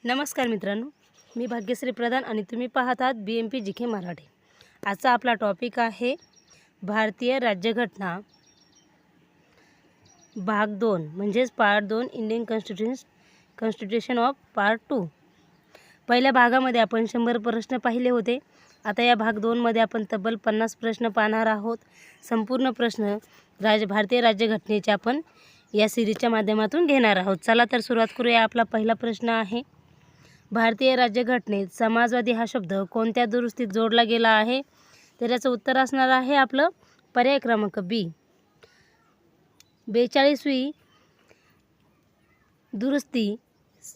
नमस्कार मित्रांनो, मी भाग्यश्री प्रधान आणि तुम्ही पाहत आहात BMP GK मराठी। आजचा आपला टॉपिक आहे भारतीय राज्यघटना भाग 2 म्हणजेच part 2 Indian constitution of part 2। पहिल्या भागामध्ये आपण 100 प्रश्न पाहिले होते। आता या भाग 2 मध्ये आपण तब्बल 50 प्रश्न पाहणार आहोत। संपूर्ण प्रश्न भारतीय राज्यघटनेचे आपण या सिरीजच्या माध्यमातून घेणार आहोत। चला तर सुरुवात करूया। आपला पहिला प्रश्न आहे, भारतीय राज्यघटनेत समाजवादी हा शब्द कोणत्या दुरुस्तीत जोडला गेला आहे? तर याचं उत्तर असणार आहे आपलं पर्याय क्रमांक बी, 42वी दुरुस्ती।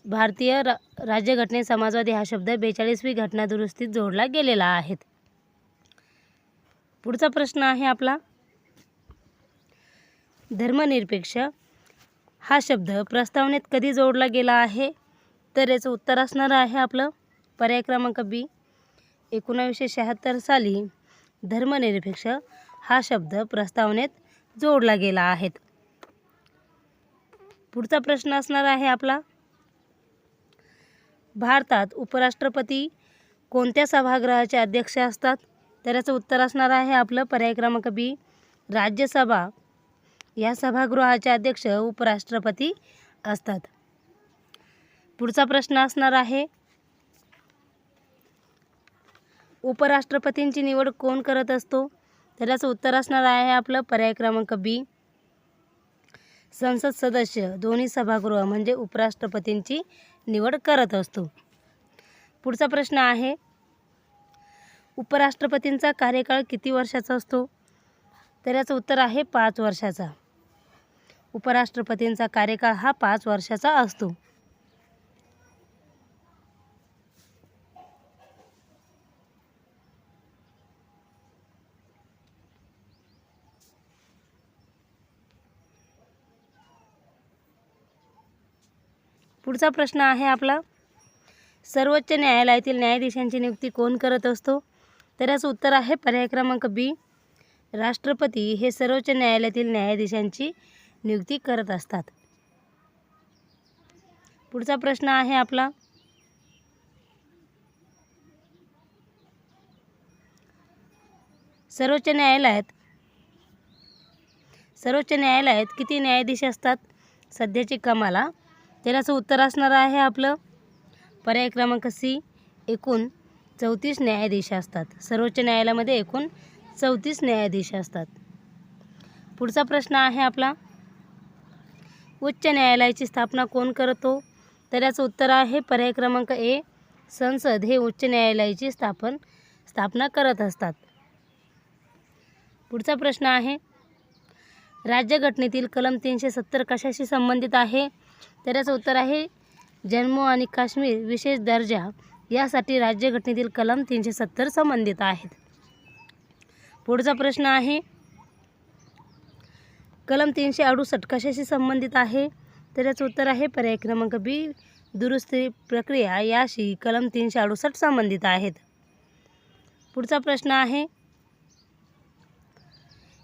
भारतीय राज्यघटनेत समाजवादी हा शब्द 42वी घटना दुरुस्तीत जोडला गेलेला आहे। पुढचा प्रश्न आहे आपला, धर्मनिरपेक्ष हा शब्द प्रस्तावनेत कधी जोडला गेला आहे? तर याचं उत्तर असणार आहे आपलं पर्याय क्रमांक बी, 1976 साली धर्मनिरपेक्ष हा शब्द प्रस्तावनेत जोडला गेला आहे। पुढचा प्रश्न असणार आहे आपला, भारतात उपराष्ट्रपती कोणत्या सभागृहाचे अध्यक्ष असतात? तर याचं उत्तर असणार आहे आपलं पर्याय क्रमांक बी, राज्यसभा या सभागृहाचे अध्यक्ष उपराष्ट्रपती असतात। पुढचा प्रश्न असणार आहे, उपराष्ट्रपतींची निवड कोण करत असतो? तर याचं उत्तर असणार आहे आपलं पर्याय क्रमांक बी, संसद सदस्य दोन्ही सभागृह म्हणजे उपराष्ट्रपतींची निवड करत असतो। पुढचा प्रश्न आहे, उपराष्ट्रपतींचा कार्यकाळ किती वर्षाचा असतो? तर याचं उत्तर आहे 5 वर्षाचा। उपराष्ट्रपतींचा कार्यकाळ हा 5 वर्षाचा असतो। पुढचा प्रश्न आहे आपला, सर्वोच्च न्यायालयातील न्यायाधीशांची नियुक्ती कोण करत असतो? तर याचं उत्तर आहे पर्याय क्रमांक बी, राष्ट्रपती हे सर्वोच्च न्यायालयातील न्यायाधीशांची नियुक्ती करत असतात। पुढचा प्रश्न आहे आपला, सर्वोच्च न्यायालयात किती न्यायाधीश असतात सध्याची कमाला? तर याचं उत्तर असणार आहे आपलं पर्याय क्रमांक सी, एकूण 34 न्यायाधीश असतात। सर्वोच्च न्यायालयामध्ये एकूण 34 न्यायाधीश असतात। पुढचा प्रश्न आहे आपला, उच्च न्यायालयाची स्थापना कोण करतो? तर याचं उत्तर आहे पर्याय क्रमांक ए, संसद हे उच्च न्यायालयाची स्थापना करत असतात। पुढचा प्रश्न आहे, राज्यघटनेतील कलम 370 कशाशी संबंधित आहे? तर याचं उत्तर आहे जम्मू आणि काश्मीर विशेष दर्जा यासाठी राज्यघटनेतील कलम 370 संबंधित आहेत। पुढचा प्रश्न आहे, कलम 368 कशाशी संबंधित आहे? तर याचं उत्तर आहे पर्याय क्रमांक बी, दुरुस्ती प्रक्रिया याशी कलम 368 संबंधित आहेत। पुढचा प्रश्न आहे,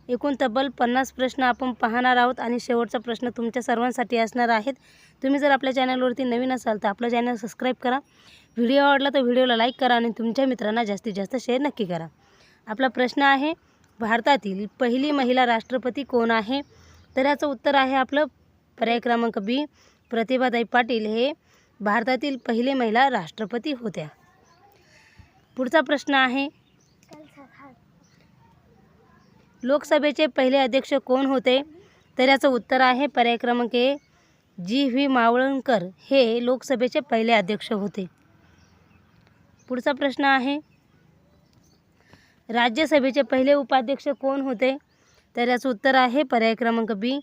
एकूण तब्बल 50 प्रश्न आपण पाहणार आहोत आणि शेवटचा प्रश्न तुमच्या सर्वांसाठी असणार आहेत। तुम्ही जर आपल्या चॅनलवरती नवीन असाल तर आपलं चॅनल सबस्क्राईब करा, व्हिडिओ आवडला तर व्हिडिओला लाईक करा आणि तुमच्या मित्रांना जास्तीत जास्त शेअर नक्की करा। आपला प्रश्न आहे, भारतातील पहिली महिला राष्ट्रपती कोण आहे? तर याचं उत्तर आहे आपलं पर्याय क्रमांक बी, प्रतिभाताई पाटील हे भारतातील पहिली महिला राष्ट्रपती होत्या। पुढचा प्रश्न आहे, लोकसभेचे पहिले अध्यक्ष कोण होते? तर याचं उत्तर आहे पर्याय क्रमांक ए, जी.व्ही. मावळणकर हे लोकसभेचे पहिले अध्यक्ष होते। पुढचा प्रश्न आहे, राज्यसभेचे पहिले उपाध्यक्ष कोण होते? तर याचं उत्तर आहे पर्याय क्रमांक बी,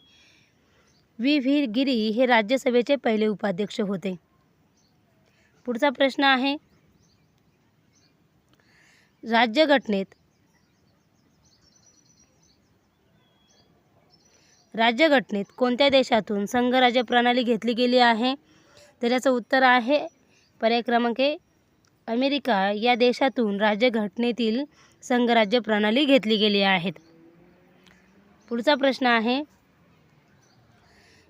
व्ही गिरी हे राज्यसभेचे पहिले उपाध्यक्ष होते। पुढचा प्रश्न आहे, राज्यघटनेत कोणत्या देशातून संघराज्य प्रणाली घेतली गेली आहे? तर याचं उत्तर आहे पर्याय क्रमांक ए, अमेरिका या देशातून राज्यघटनेतील संघराज्य प्रणाली घेतली गेली आहे। पुढचा प्रश्न आहे,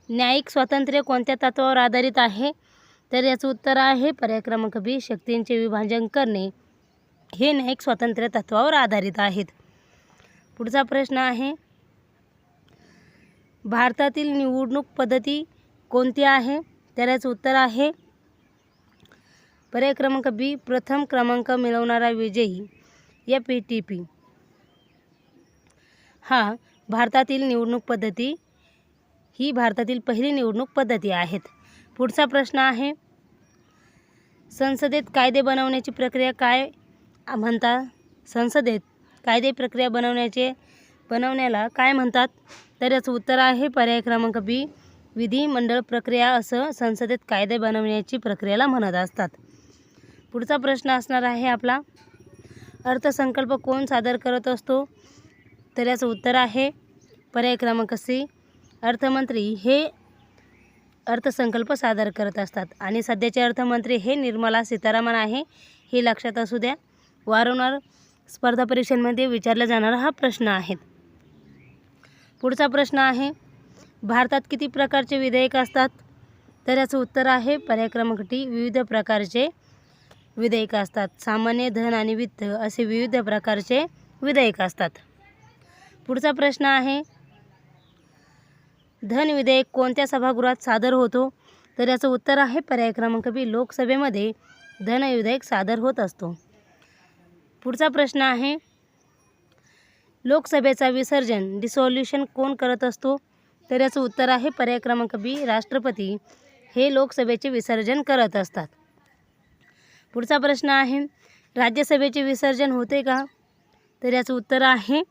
न्यायिक स्वातंत्र्य कोणत्या तत्वावर आधारित आहे? तर याचं उत्तर आहे पर्याय क्रमांक बी, शक्तींचे विभाजन करणे हे न्यायिक स्वातंत्र्य तत्वावर आधारित आहेत. पुढचा प्रश्न आहे, भारतातील निवडणूक पद्धती कोणती आहे? तर याचं उत्तर आहे पर्याय क्रमांक बी, प्रथम क्रमांक मिळवणारा विजयी FATP. हा भारतातील निवडणूक पद्धती ही भारतातील पहिली निवडणूक पद्धती आहेत. पुढचा प्रश्न आहे, संसदेत कायदे बनवण्याची प्रक्रिया काय म्हणतात? संसदेत कायदे प्रक्रिया बनवण्याला काय म्हणतात? तर याचं उत्तर आहे पर्याय क्रमांक बी, विधिमंडळ प्रक्रिया असं संसदेत कायदे बनवण्याची प्रक्रियेला म्हणत असतात. पुढचा प्रश्न असणार आहे आपला, अर्थसंकल्प कोण सादर करत असतो? तर याचं उत्तर आहे पर्याय क्रमांक सी, अर्थमंत्री हे अर्थसंकल्प सादर करत असतात. आणि सध्याचे अर्थमंत्री हे निर्मला सीतारामन आहे, हे लक्षात असू द्या. वारंवार स्पर्धा परीक्षांमध्ये विचारला जाणारा हा प्रश्न आहे. पुढचा प्रश्न आहे, भारतात किती प्रकारचे विधेयक असतात? तर याचं उत्तर आहे पर्याय क्रमांक डी, विविध प्रकारचे विधेयक असतात. सामान्य, धन आणि वित्त असे विविध प्रकारचे विधेयक असतात. पुढचा प्रश्न आहे, धन विधेयक कोणत्या सभागृहात सादर होतो? तर याचं उत्तर आहे पर्याय क्रमांक बी, लोकसभेमध्ये धन विधेयक सादर होत असतो. पुढचा प्रश्न आहे, लोकसभेचा विसर्जन डिसॉल्युशन कोण करत असतो? तर याचं उत्तर आहे पर्याय क्रमांक बी, राष्ट्रपती हे लोकसभेचे विसर्जन करत असतात. पुढचा प्रश्न आहे, राज्यसभेचे विसर्जन होते का? तर याचं उत्तर आहे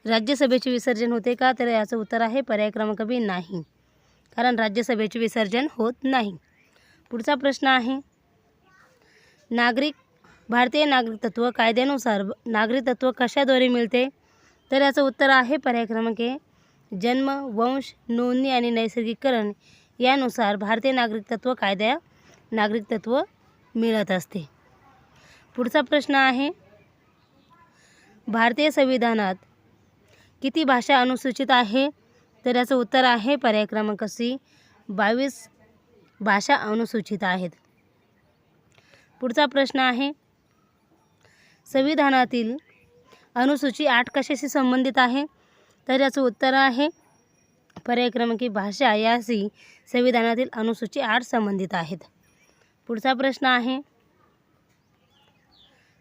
राज्यसभेचे विसर्जन होते का? तर याचं उत्तर आहे पर्याय क्रमांक बी, नाही, कारण राज्यसभेचे विसर्जन होत नाही. पुढचा प्रश्न आहे, भारतीय नागरिकत्व कायद्यानुसार नागरिकत्व कशाद्वारे मिळते? तर याचं उत्तर आहे पर्याय क्रमांक ए, जन्म, वंश, नोंदणी आणि नैसर्गिकरण यानुसार भारतीय नागरिकत्व कायदा नागरिकत्व मिळत असते. पुढचा प्रश्न आहे, भारतीय संविधानात किती भाषा अनुसूचित आहे? तर याचं उत्तर आहे पर्याय क्रमांक सी, 22 भाषा अनुसूचित आहेत. पुढचा प्रश्न आहे, संविधानातील अनुसूची 8 कशाशी संबंधित आहे? तर याचं उत्तर आहे पर्याय क्रमांक भाषा याशी संविधानातील अनुसूची 8 संबंधित आहेत. पुढचा प्रश्न आहे,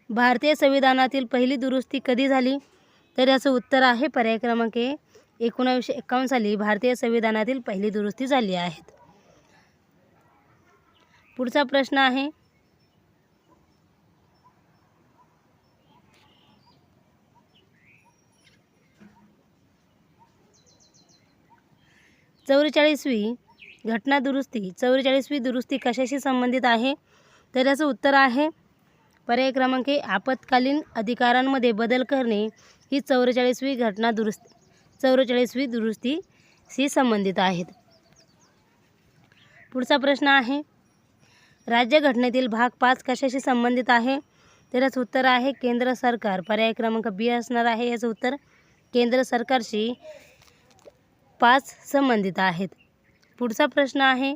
भारतीय संविधानातील पहिली दुरुस्ती कधी झाली? तर याचं उत्तर आहे पर्याय क्रमांक ए, 1951 साली भारतीय संविधानातील पहिली दुरुस्ती झाली आहे. पुढचा प्रश्न आहे, 44वी घटना दुरुस्ती 44वी दुरुस्ती कशाशी संबंधित आहे? तर याचं उत्तर आहे पर्याय क्रमांक ए, आपत्कालीन अधिकारांमध्ये बदल करणे ही 44वी दुरुस्तीशी संबंधित आहेत. पुढचा प्रश्न आहे, राज्यघटनेतील भाग 5 कशाशी संबंधित आहे? तर याचं उत्तर आहे केंद्र सरकार. पर्याय क्रमांक बी असणार आहे याचं उत्तर, केंद्र सरकारशी 5 संबंधित आहेत. पुढचा प्रश्न आहे,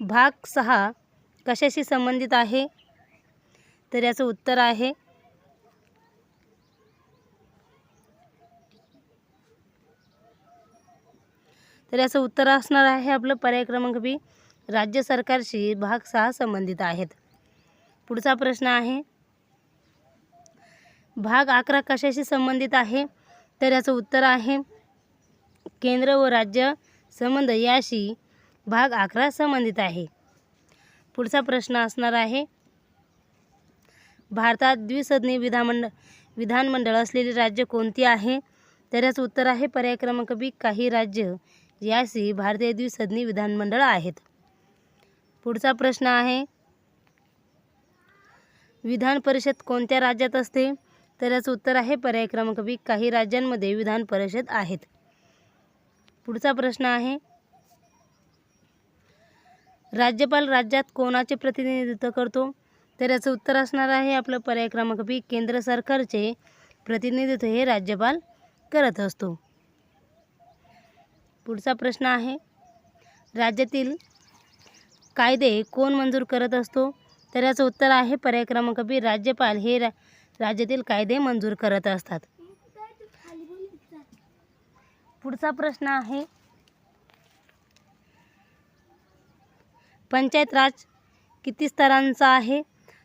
भाग 6 कशाशी संबंधित आहे? तर याचं उत्तर आहे असणार आहे आपलं पर्याय क्रमांक बी, राज्य सरकारशी भाग 6 संबंधित आहेत. पुढचा प्रश्न आहे, भाग 11 कशाशी संबंधित आहे? तर याचं उत्तर आहे केंद्र व राज्य संबंध याशी भाग 11 संबंधित आहे. पुढचा प्रश्न असणार आहे, भारतात द्विसदनी विधानमंडळ असलेली राज्य कोणती आहे? तर याचं उत्तर आहे पर्याय क्रमांक बी, काही राज्य याशी भारतीय द्विसदनी विधानमंडळ आहेत. पुढचा प्रश्न आहे, विधान परिषद कोणत्या राज्यात असते? तर याचं उत्तर आहे पर्याय क्रमांक बी, काही राज्यांमध्ये विधान परिषद आहेत. पुढचा प्रश्न आहे, राज्यपाल राज्यात कोणाचे प्रतिनिधित्व करतो? तर याचं उत्तर असणार आहे आपलं पर्याय क्रमांक बी, केंद्र सरकारचे प्रतिनिधित्व हे राज्यपाल करत असतो. पुढचा प्रश्न आहे, राज्यातील कायदे कोण मंजूर करत असतो? तर याचं उत्तर आहे पर्याय क्रमांक बी, राज्यपाल हे राज्यातील कायदे मंजूर करत असतात. पुढचा प्रश्न आहे, पंचायत राज किती स्तरांचा आहे?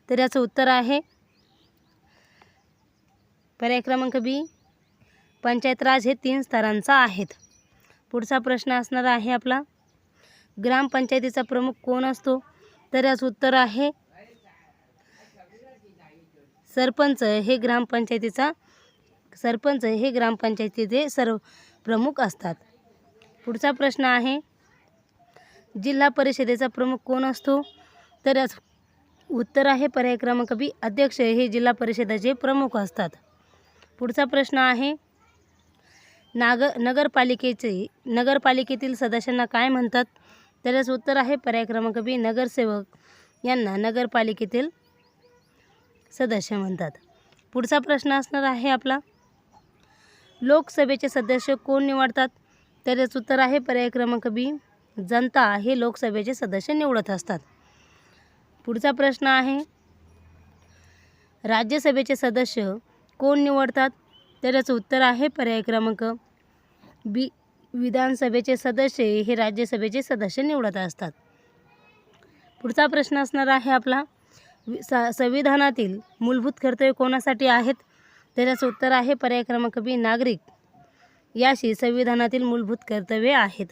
तर याचं उत्तर आहे पर्याय क्रमांक बी, पंचायत राज हे 3 स्तरांचा आहेत. पुढचा प्रश्न असणार आहे आपला, ग्रामपंचायतीचा प्रमुख कोण असतो? तर याचं उत्तर आहे सरपंच हे ग्रामपंचायतीचे सर्व प्रमुख असतात. पुढचा प्रश्न आहे, जिल्हा परिषदेचा प्रमुख कोण असतो? तर याचं उत्तर आहे पर्याय क्रमांक बी, अध्यक्ष हे जिल्हा परिषदेचे प्रमुख असतात. पुढचा प्रश्न आहे, नगरपालिकेतील सदस्यांना काय म्हणतात? तर याचं उत्तर आहे पर्याय क्रमांक बी, नगरसेवक यांना नगरपालिकेतील सदस्य म्हणतात. पुढचा प्रश्न असणार आहे आपला, लोकसभेचे सदस्य कोण निवडतात? तर याचं उत्तर आहे पर्याय क्रमांक बी, जनता हे लोकसभेचे सदस्य निवडत असतात. पुढचा प्रश्न आहे, राज्यसभेचे सदस्य कोण निवडतात? तर याचं उत्तर आहे पर्याय क्रमांक बी, विधानसभेचे सदस्य हे राज्यसभेचे सदस्य निवडत असतात. पुढचा प्रश्न असणार आहे आपला, संविधानातील मूलभूत कर्तव्ये कोणासाठी आहेत? तर याचं उत्तर आहे पर्याय क्रमांक बी, नागरिक याशी संविधानातील मूलभूत कर्तव्ये आहेत.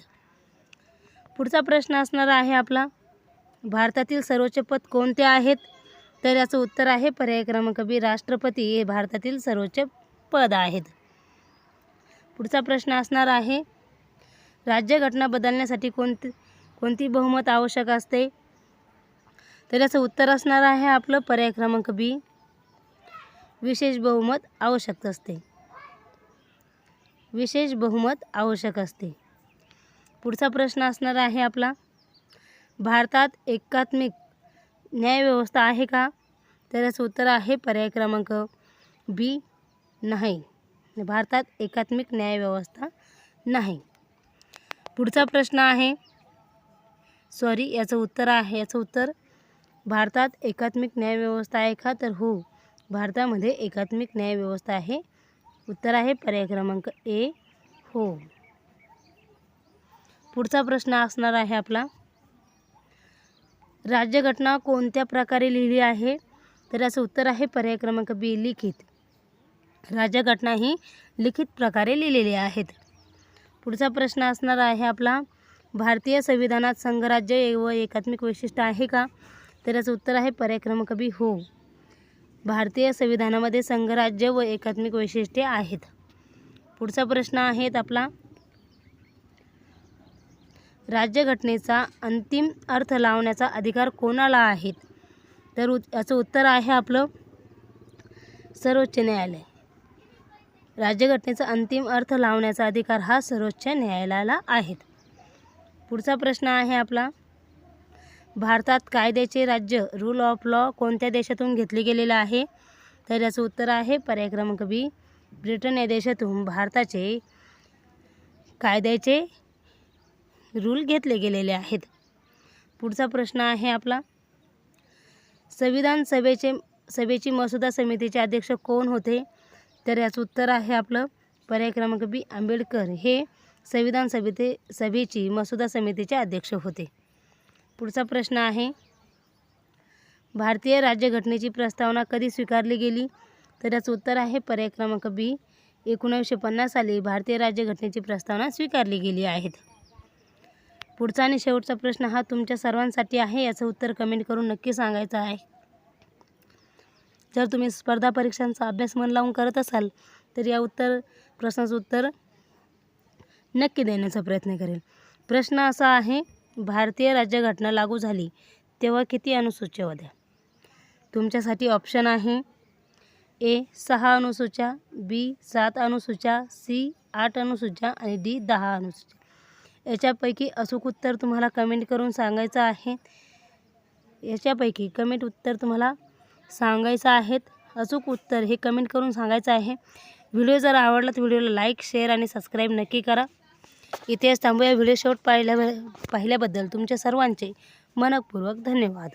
पुढचा प्रश्न असणार आहे आपला, भारतातील सर्वोच्च पद कोणते आहेत? तर याचं उत्तर आहे पर्याय क्रमांक बी, राष्ट्रपती हे भारतातील सर्वोच्च पद आहेत. पुढचा प्रश्न असणार आहे, राज्यघटना बदलण्यासाठी कोणती बहुमत आवश्यक असते? तर याचं उत्तर असणार आहे आपलं पर्याय क्रमांक बी, विशेष बहुमत आवश्यक असते. पुढचा प्रश्न असणार आहे आपला, भारतात एकात्मिक न्यायव्यवस्था आहे का? तर याचं उत्तर आहे पर्याय क्रमांक बी, नाही, भारतात एकात्मिक न्यायव्यवस्था नाही. पुढचा प्रश्न आहे, याचं उत्तर भारतात एकात्मिक न्यायव्यवस्था आहे का? तर हो, भारतामध्ये एकात्मिक न्यायव्यवस्था आहे. उत्तर आहे पर्याय क्रमांक ए, हो. पुढचा प्रश्न असणार आहे आपला, राज्यघटना कोणत्या प्रकारे लिहिली आहे? तर याचं उत्तर आहे पर्याय क्रमांक बी, लिखित. राज्यघटना ही लिखित प्रकारे लिहिलेली आहेत. पुढचा प्रश्न असणार आहे आपला, भारतीय संविधानात संघराज्य व एकात्मिक वैशिष्ट्य आहे का? तर याचं उत्तर आहे पर्याय क्रमांक बी, हो, भारतीय संविधानामध्ये संघराज्य व एकात्मिक वैशिष्ट्ये आहेत. पुढचा प्रश्न आहे आपला, राज्यघटनेचा अंतिम अर्थ लावण्याचा अधिकार कोणाला आहे? तर याचं उत्तर आहे आपलं सर्वोच्च न्यायालय. राज्यघटनेचा अंतिम अर्थ लावण्याचा अधिकार हा सर्वोच्च न्यायालयाला आहे. पुढचा प्रश्न आहे आपला, भारतात कायद्याचे राज्य रूल ऑफ लॉ कोणत्या देशातून घेतले गेलेले आहे? तर याचं उत्तर आहे पर्याय क्रमांक बी, ब्रिटन या देशातून भारताचे कायद्याचे रूल घेतले गेलेले आहेत. पुढचा प्रश्न आहे आपला, संविधान सभेची मसुदा समितीचे अध्यक्ष कोण होते? तर याचं उत्तर आहे आपलं पर्याय क्रमांक बी, आंबेडकर हे संविधान सभेची मसुदा समितीचे अध्यक्ष होते. पुढचा प्रश्न आहे, भारतीय राज्यघटनेची प्रस्तावना कधी स्वीकारली गेली? तर याचं उत्तर आहे पर्याय क्रमांक बी, 1950 साली भारतीय राज्यघटनेची प्रस्तावना स्वीकारली गेली आहे. पुढचा आणि शेवटचा प्रश्न हा तुमच्या सर्वांसाठी आहे. याचं उत्तर कमेंट करून नक्की सांगायचं आहे. जर तुम्ही स्पर्धा परीक्षांचा अभ्यास मन लावून करत असाल तर या प्रश्नाचं उत्तर नक्की देण्याचा प्रयत्न करेल. प्रश्न असा आहे, भारतीय राज्यघटना लागू झाली तेव्हा किती अनुसूच्या होत्या? तुमच्यासाठी ऑप्शन आहे, ए 6 अनुसूच्या, बी 7 अनुसूच्या, सी 8 अनुसूच्या आणि डी 10 अनुसूच्या. याच्यापैकी अचूक उत्तर तुम्हाला कमेंट करून सांगायचं आहे. अचूक उत्तर हे कमेंट करून सांगायचं आहे. व्हिडिओ जर आवडला तर व्हिडिओला लाईक, शेअर आणि सबस्क्राईब नक्की करा. इतिहास थांबूया. व्हिडिओ शेवट पाहिल्याबद्दल तुमच्या सर्वांचे मनपूर्वक धन्यवाद.